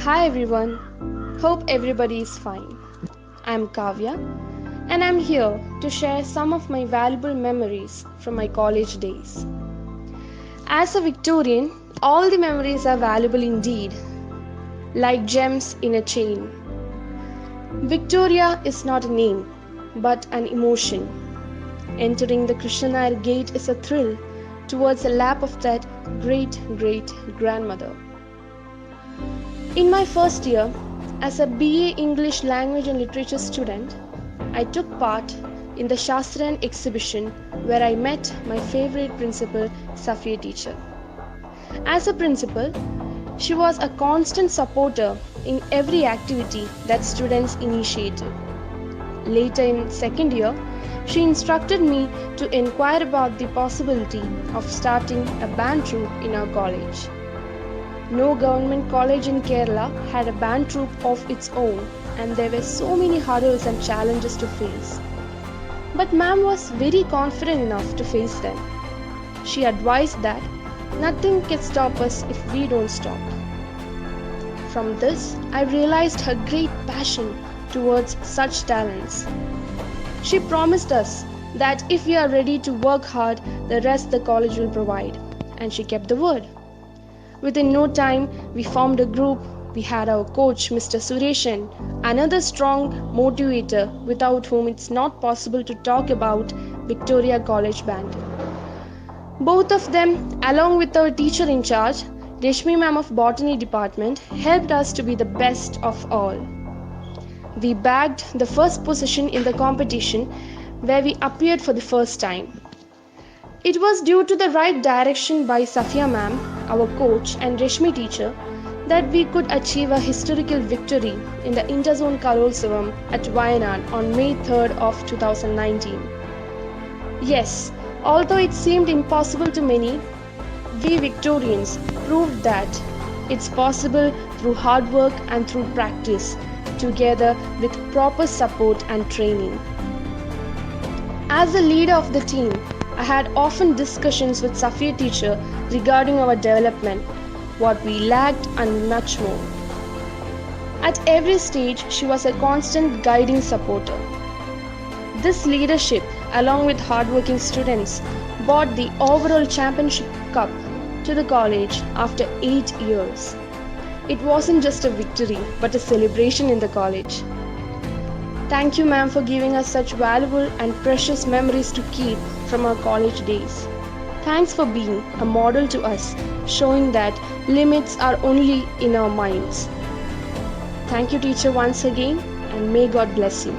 Hi everyone, hope everybody is fine. I'm Kavya and I'm here to share some of my valuable memories from my college days. As a Victorian, all the memories are valuable indeed, like gems in a chain. Victoria is not a name, but an emotion. Entering the Krishnanair gate is a thrill towards the lap of that great grandmother. In my first year, as a BA English Language and Literature student, I took part in the Shastriyan exhibition where I met my favorite principal, Safiya teacher. As a principal, she was a constant supporter in every activity that students initiated. Later in second year, she instructed me to inquire about the possibility of starting a band troupe in our college. No government college in Kerala had a band troupe of its own, and there were so many hurdles and challenges to face. But ma'am was very confident enough to face them. She advised that nothing can stop us if we don't stop. From this, I realized her great passion towards such talents. She promised us that if we are ready to work hard, the rest the college will provide, and she kept the word. Within no time, we formed a group. We had our coach, Mr. Sureshan, another strong motivator without whom it's not possible to talk about Victoria College Band. Both of them, along with our teacher in charge, Reshmi ma'am of Botany Department, helped us to be the best of all. We bagged the first position in the competition where we appeared for the first time. It was due to the right direction by Safiya ma'am, our coach, and Reshmi teacher that we could achieve a historical victory in the Interzone Kalolsavam at Wayanad on May 3rd of 2019. Yes, although it seemed impossible to many, we Victorians proved that it's possible through hard work and through practice, together with proper support and training. As the leader of the team, I had often discussions with Safiya teacher regarding our development, what we lacked and much more. At every stage, she was a constant guiding supporter. This leadership, along with hardworking students, brought the overall championship cup to the college after 8 years. It wasn't just a victory, but a celebration in the college. Thank you, ma'am, for giving us such valuable and precious memories to keep from our college days. Thanks for being a model to us, showing that limits are only in our minds. Thank you, teacher, once again, and may God bless you.